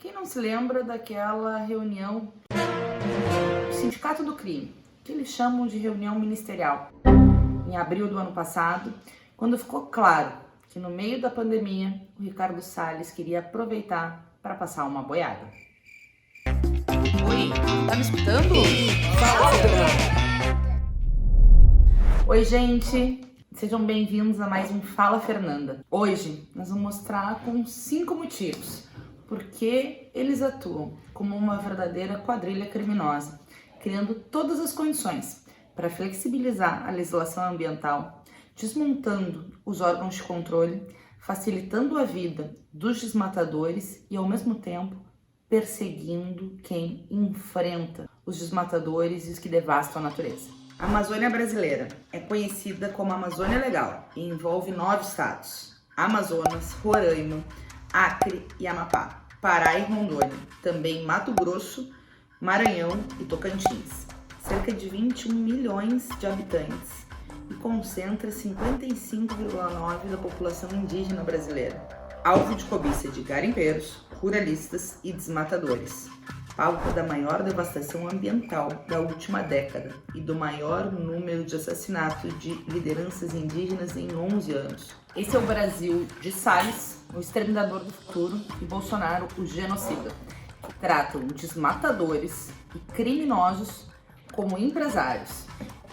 Quem não se lembra daquela reunião do Sindicato do Crime, que eles chamam de reunião ministerial, em abril do ano passado, quando ficou claro que no meio da pandemia o Ricardo Salles queria aproveitar para passar uma boiada. Oi, tá me escutando? Oi, gente! Sejam bem-vindos a mais um Fala Fernanda. Hoje nós vamos mostrar com 5 motivos porque eles atuam como uma verdadeira quadrilha criminosa, criando todas as condições para flexibilizar a legislação ambiental, desmontando os órgãos de controle, facilitando a vida dos desmatadores e, ao mesmo tempo, perseguindo quem enfrenta os desmatadores e os que devastam a natureza. A Amazônia brasileira é conhecida como Amazônia Legal e envolve 9 estados: Amazonas, Roraima, Acre e Amapá, Pará e Rondônia, também Mato Grosso, Maranhão e Tocantins. Cerca de 21 milhões de habitantes e concentra 55,9% da população indígena brasileira, alvo de cobiça de garimpeiros, ruralistas e desmatadores, palco da maior devastação ambiental da última década e do maior número de assassinatos de lideranças indígenas em 11 anos. Esse é o Brasil de Salles, o exterminador do futuro, e Bolsonaro, o genocida, que tratam desmatadores e criminosos como empresários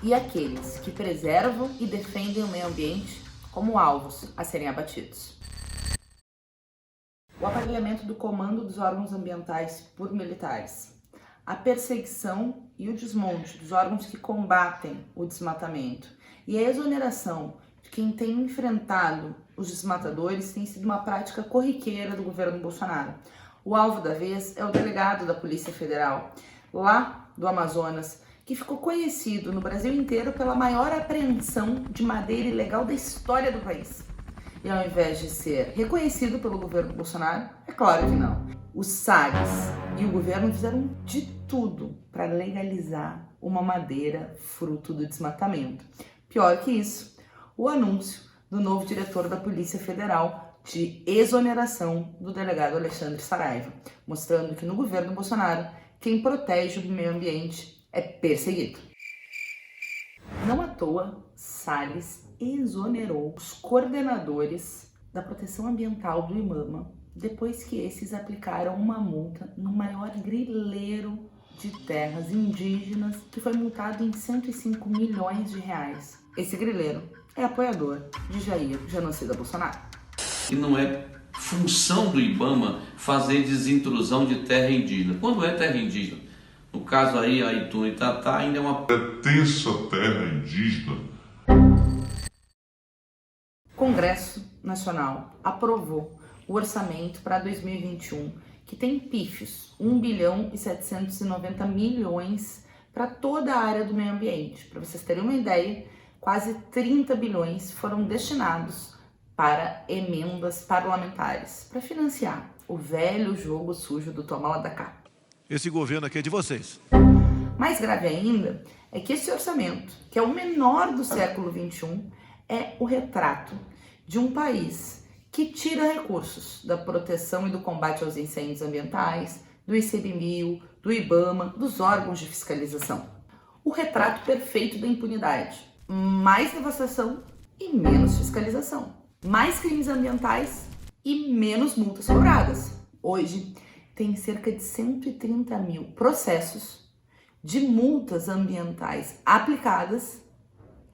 e aqueles que preservam e defendem o meio ambiente como alvos a serem abatidos. O aparelhamento do comando dos órgãos ambientais por militares, a perseguição e o desmonte dos órgãos que combatem o desmatamento e a exoneração de quem tem enfrentado os desmatadores tem sido uma prática corriqueira do governo Bolsonaro. O alvo da vez é o delegado da Polícia Federal, lá do Amazonas, que ficou conhecido no Brasil inteiro pela maior apreensão de madeira ilegal da história do país. E ao invés de ser reconhecido pelo governo Bolsonaro, é claro que não. Os Salles e o governo fizeram de tudo para legalizar uma madeira fruto do desmatamento. Pior que isso, o anúncio do novo diretor da Polícia Federal de exoneração do delegado Alexandre Saraiva, mostrando que no governo Bolsonaro, quem protege o meio ambiente é perseguido. Não à toa, Salles exonerou os coordenadores da proteção ambiental do IBAMA depois que esses aplicaram uma multa no maior grileiro de terras indígenas, que foi multado em 105 milhões de reais. Esse grileiro é apoiador de Jair Genocida Bolsonaro. E não é função do IBAMA fazer desintrusão de terra indígena. Quando é terra indígena? No caso aí, a Itu e Itatá ainda é uma pertença à terra indígena. O Congresso Nacional aprovou o orçamento para 2021, que tem pífios 1 bilhão e 790 milhões para toda a área do meio ambiente. Para vocês terem uma ideia, quase 30 bilhões foram destinados para emendas parlamentares, para financiar o velho jogo sujo do toma lá da cá. Esse governo aqui é de vocês. Mais grave ainda é que esse orçamento, que é o menor do século XXI, é o retrato de um país que tira recursos da proteção e do combate aos incêndios ambientais, do ICMBio, do IBAMA, dos órgãos de fiscalização. O retrato perfeito da impunidade. Mais devastação e menos fiscalização. Mais crimes ambientais e menos multas cobradas. Hoje, tem cerca de 130 mil processos de multas ambientais aplicadas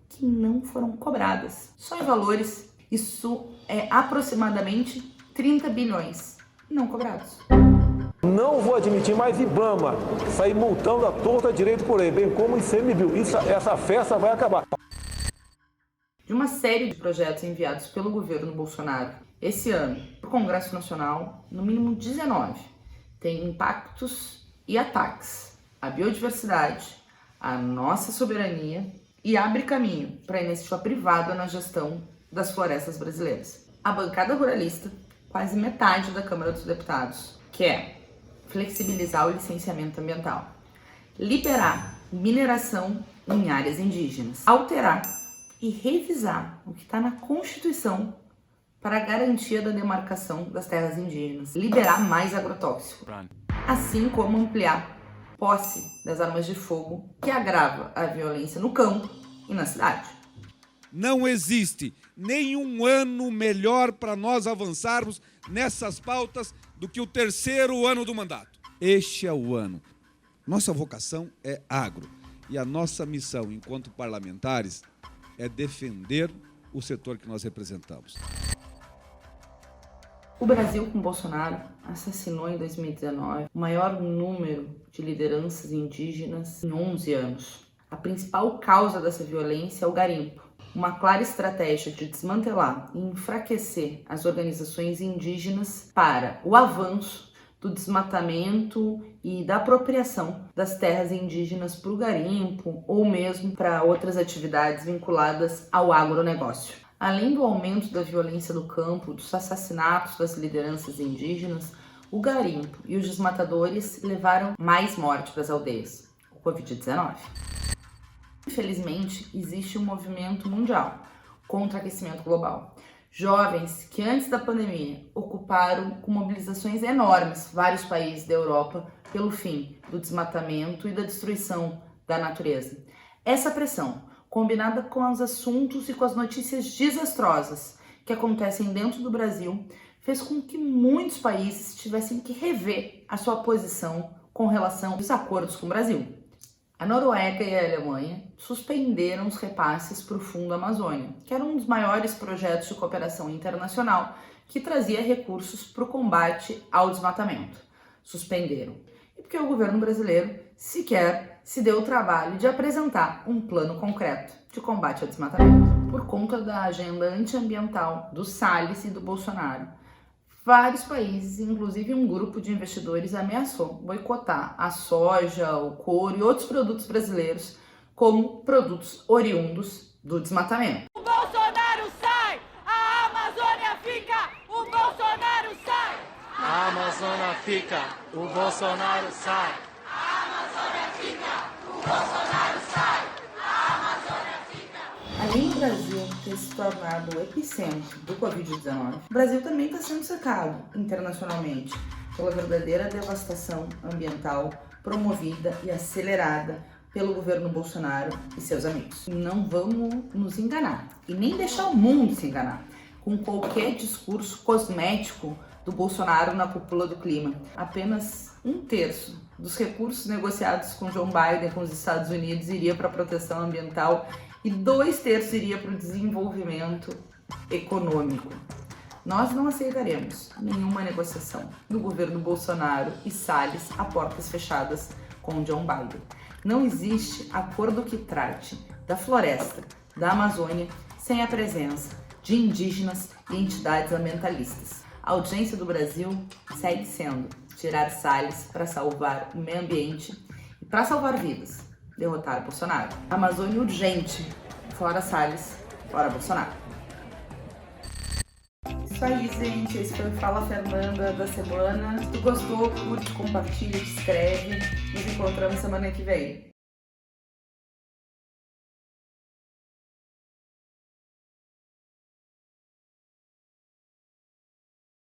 que não foram cobradas. Só em valores, isso é aproximadamente 30 bilhões não cobrados. Não vou admitir mais IBAMA sair multando a torta direito por aí, bem como o ICMBio. Essa festa vai acabar. De uma série de projetos enviados pelo governo Bolsonaro esse ano para o Congresso Nacional, no mínimo 19, tem impactos e ataques à biodiversidade, à nossa soberania e abre caminho para a iniciativa privada na gestão das florestas brasileiras. A bancada ruralista, quase metade da Câmara dos Deputados, quer flexibilizar o licenciamento ambiental, liberar mineração em áreas indígenas, alterar e revisar o que está na Constituição para a garantia da demarcação das terras indígenas, liberar mais agrotóxico, assim como ampliar posse das armas de fogo, que agrava a violência no campo e na cidade. Não existe nenhum ano melhor para nós avançarmos nessas pautas do que o 3º ano do mandato. Este é o ano. Nossa vocação é agro e a nossa missão enquanto parlamentares é defender o setor que nós representamos. O Brasil, com Bolsonaro, assassinou em 2019 o maior número de lideranças indígenas em 11 anos. A principal causa dessa violência é o garimpo, uma clara estratégia de desmantelar e enfraquecer as organizações indígenas para o avanço do desmatamento e da apropriação das terras indígenas para o garimpo ou mesmo para outras atividades vinculadas ao agronegócio. Além do aumento da violência do campo, dos assassinatos das lideranças indígenas, o garimpo e os desmatadores levaram mais morte para as aldeias, o Covid-19. Infelizmente, existe um movimento mundial contra o aquecimento global. Jovens que antes da pandemia ocuparam com mobilizações enormes vários países da Europa pelo fim do desmatamento e da destruição da natureza. Essa pressão, combinada com os assuntos e com as notícias desastrosas que acontecem dentro do Brasil, fez com que muitos países tivessem que rever a sua posição com relação aos acordos com o Brasil. A Noruega e a Alemanha suspenderam os repasses para o Fundo Amazônia, que era um dos maiores projetos de cooperação internacional que trazia recursos para o combate ao desmatamento. Suspenderam. E porque o governo brasileiro sequer se deu o trabalho de apresentar um plano concreto de combate ao desmatamento. Por conta da agenda antiambiental do Salles e do Bolsonaro, vários países, inclusive um grupo de investidores, ameaçou boicotar a soja, o couro e outros produtos brasileiros como produtos oriundos do desmatamento. O Bolsonaro sai, a Amazônia fica, o Bolsonaro sai. A Amazônia fica, o Bolsonaro sai. A Amazônia fica, o Bolsonaro sai. A Amazônia fica. Além do Brasil ter se tornado o epicentro do Covid-19, o Brasil também está sendo cercado internacionalmente pela verdadeira devastação ambiental promovida e acelerada pelo governo Bolsonaro e seus amigos. Não vamos nos enganar e nem deixar o mundo se enganar com qualquer discurso cosmético do Bolsonaro na cúpula do clima. Apenas 1/3 dos recursos negociados com Joe Biden com os Estados Unidos iria para a proteção ambiental e 2/3 iria para o desenvolvimento econômico. Nós não aceitaremos nenhuma negociação do governo Bolsonaro e Salles a portas fechadas com Joe Biden. Não existe acordo que trate da floresta, da Amazônia, sem a presença de indígenas e entidades ambientalistas. A urgência do Brasil segue sendo tirar Salles para salvar o meio ambiente e para salvar vidas. Derrotar Bolsonaro. Amazônia urgente. Fora Salles, fora Bolsonaro. Isso aí, gente. Esse foi o Fala Fernanda da semana. Se tu gostou, curte, compartilha, te inscreve. Nos encontramos semana que vem.